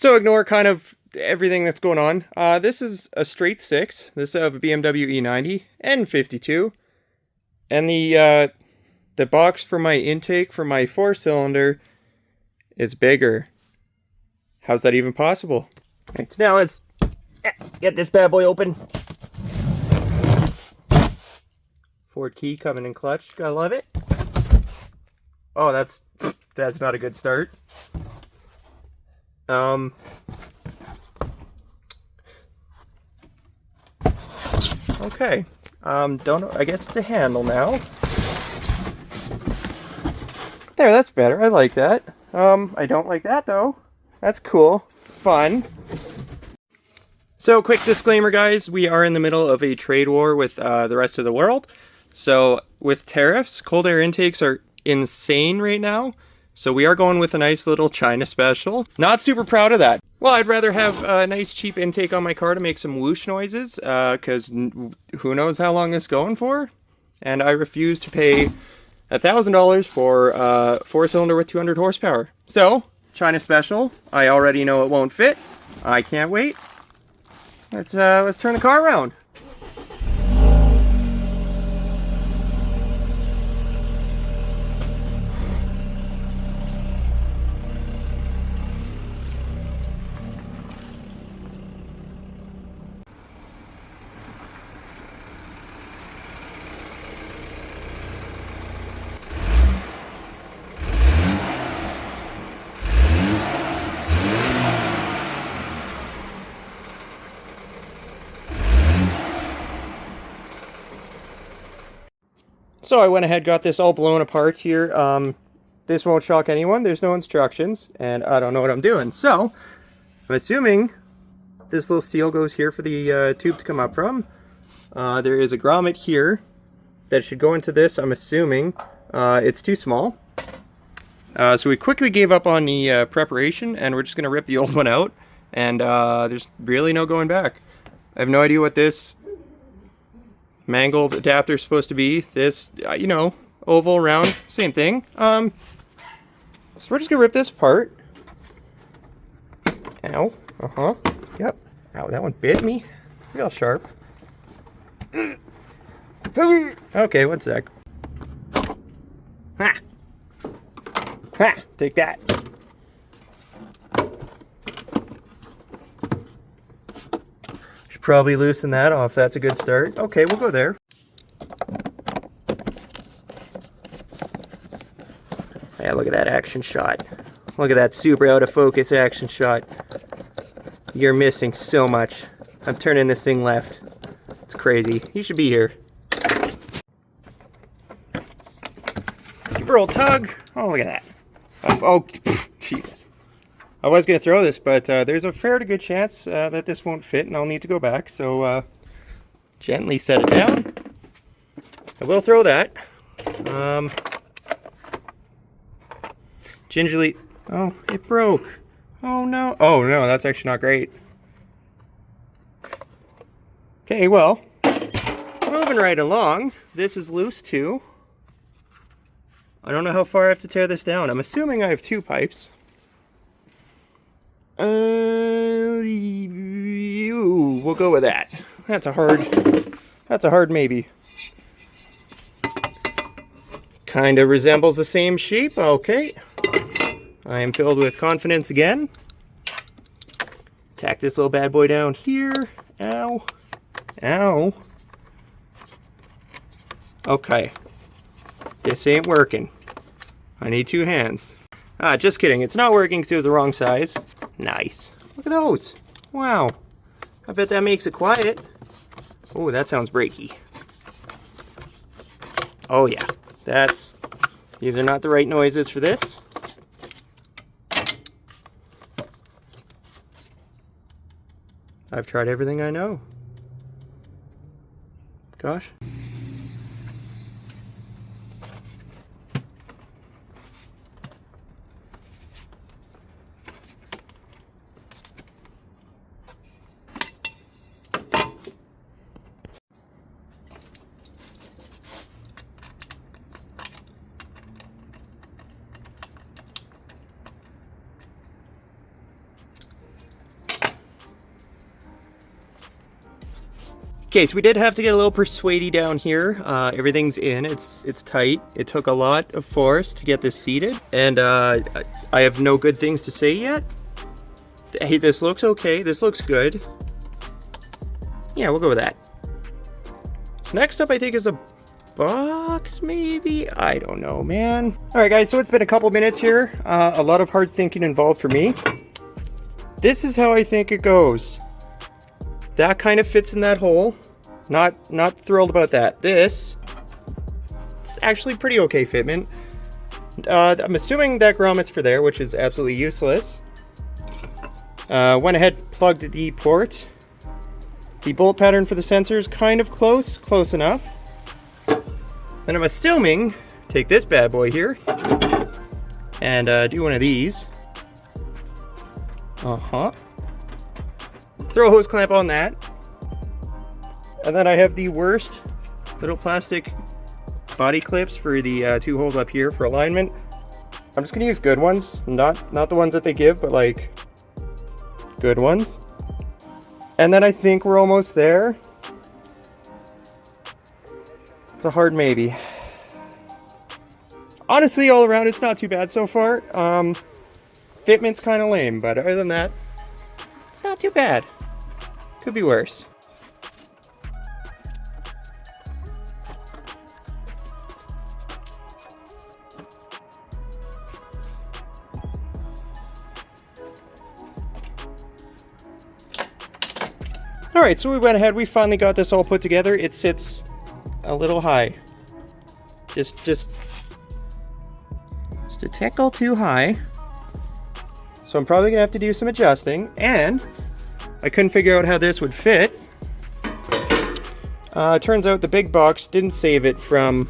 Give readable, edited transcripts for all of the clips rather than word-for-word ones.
So ignore kind of everything that's going on. This is a straight 6. This is a BMW E90 N52. And the box for my intake for my 4-cylinder is bigger. How's that even possible? Alright, so now let's get this bad boy open. Ford key coming in clutch. Gotta love it. Oh, that's not a good start. Okay. Don't know. I guess it's a handle now. There, that's better. I like that. I don't like that though. That's cool. Fun. So, quick disclaimer, guys. We are in the middle of a trade war with the rest of the world. So, with tariffs, cold air intakes are insane right now. So we are going with a nice little China special. Not super proud of that. Well, I'd rather have a nice cheap intake on my car to make some whoosh noises, because who knows how long this is going for. And I refuse to pay $1,000 for a 4-cylinder with 200 horsepower. So, China special. I already know it won't fit. I can't wait. Let's turn the car around. So I went ahead, got this all blown apart here. This won't shock anyone. There's no instructions, and I don't know what I'm doing. So I'm assuming this little seal goes here for the tube to come up from. There is a grommet here that should go into this. I'm assuming it's too small. So we quickly gave up on the preparation, and we're just going to rip the old one out. And there's really no going back. I have no idea what this mangled adapter is supposed to be. This, you know, oval, round, same thing. So we're just gonna rip this apart. Ow. Uh-huh. Yep. Ow, that one bit me. Real sharp. Okay, one sec. Ha! Ha! Take that. Probably loosen that off. That's a good start. Okay, we'll go there. Yeah, look at that action shot. Look at that super out of focus action shot. You're missing so much. I'm turning this thing left. It's crazy. You should be here. Give her a tug. Oh, look at that. Oh, Jesus. I was going to throw this, but there's a fair to good chance that this won't fit and I'll need to go back. So gently set it down. I will throw that. Gingerly. Oh, it broke. Oh no. Oh no, that's actually not great. Okay, well, moving right along. This is loose too. I don't know how far I have to tear this down. I'm assuming I have 2 pipes. We'll go with that. That's a hard maybe. Kind of resembles the same shape. Okay. I am filled with confidence again. Tack this little bad boy down here. Ow. Ow. Okay. This ain't working. I need 2 hands. Just kidding. It's not working because it was the wrong size. Nice. Look at those. Wow. I bet that makes it quiet. Oh, that sounds breaky. Oh yeah. These are not the right noises for this. I've tried everything I know. Gosh. Okay, so we did have to get a little persuady down here. Everything's in, it's tight. It took a lot of force to get this seated, and I have no good things to say yet. Hey, this looks okay, this looks good. Yeah, we'll go with that. So next up I think is a box, maybe? I don't know, man. Alright guys, so it's been a couple minutes here. A lot of hard thinking involved for me. This is how I think it goes. That kind of fits in that hole. Not thrilled about that. This, it's actually pretty okay fitment. I'm assuming that grommet's for there, which is absolutely useless. Went ahead, plugged the port. The bolt pattern for the sensor is kind of close enough. Then I'm assuming, take this bad boy here, and do one of these. Throw a hose clamp on that. And then I have the worst little plastic body clips for the 2 holes up here for alignment. I'm just gonna use good ones, not the ones that they give, but like good ones. And then I think we're almost there. It's a hard maybe. Honestly, all around, it's not too bad so far. Fitment's kind of lame, but other than that, it's not too bad. Could be worse. Alright, so we went ahead, we finally got this all put together. It sits a little high. Just a tickle too high. So I'm probably gonna have to do some adjusting, and I couldn't figure out how this would fit. Turns out the big box didn't save it from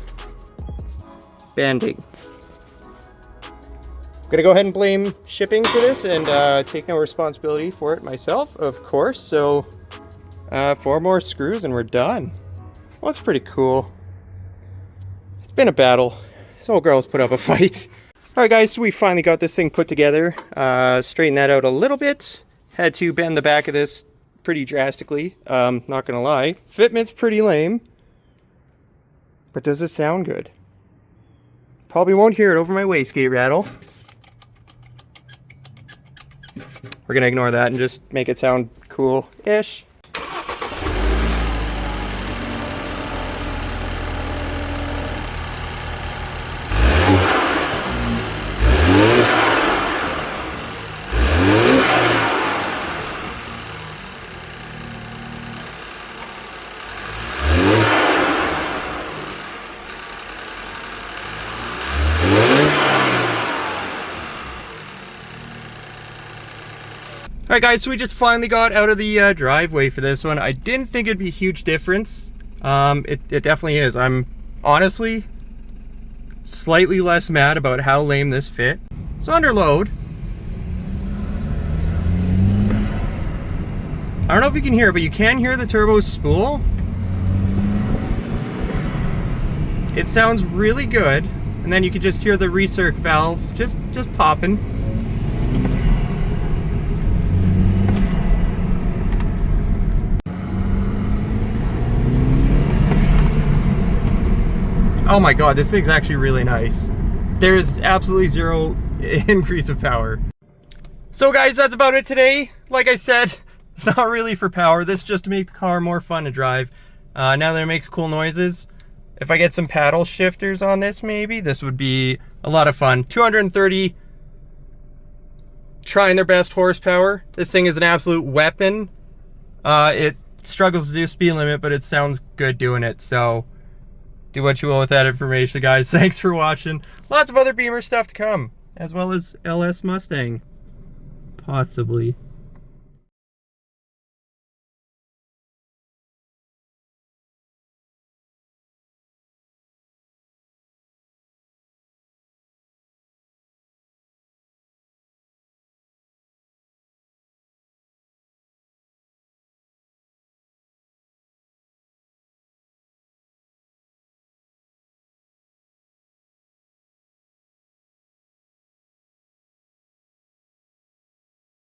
bending. I'm gonna go ahead and blame shipping for this and take no responsibility for it myself, of course. So 4 more screws and we're done. Looks pretty cool. It's been a battle. This old girl's put up a fight. Alright guys, so we finally got this thing put together. Straighten that out a little bit. Had to bend the back of this pretty drastically. Not gonna lie. Fitment's pretty lame. But does it sound good? Probably won't hear it over my wastegate rattle. We're gonna ignore that and just make it sound cool-ish. Alright guys, so we just finally got out of the driveway for this one. I didn't think it'd be a huge difference. It definitely is. I'm honestly slightly less mad about how lame this fit. So under load. I don't know if you can hear it, but you can hear the turbo spool. It sounds really good. And then you can just hear the recirc valve just popping. Oh my god, this thing's actually really nice. There's absolutely zero increase of power. So guys, that's about it today. Like I said, it's not really for power. This is just to make the car more fun to drive. Now that it makes cool noises, if I get some paddle shifters on this maybe, this would be a lot of fun. 230, trying their best horsepower. This thing is an absolute weapon. It struggles to do speed limit, but it sounds good doing it, so do what you will with that information, guys. Thanks for watching. Lots of other Beamer stuff to come, as well as LS Mustang, possibly.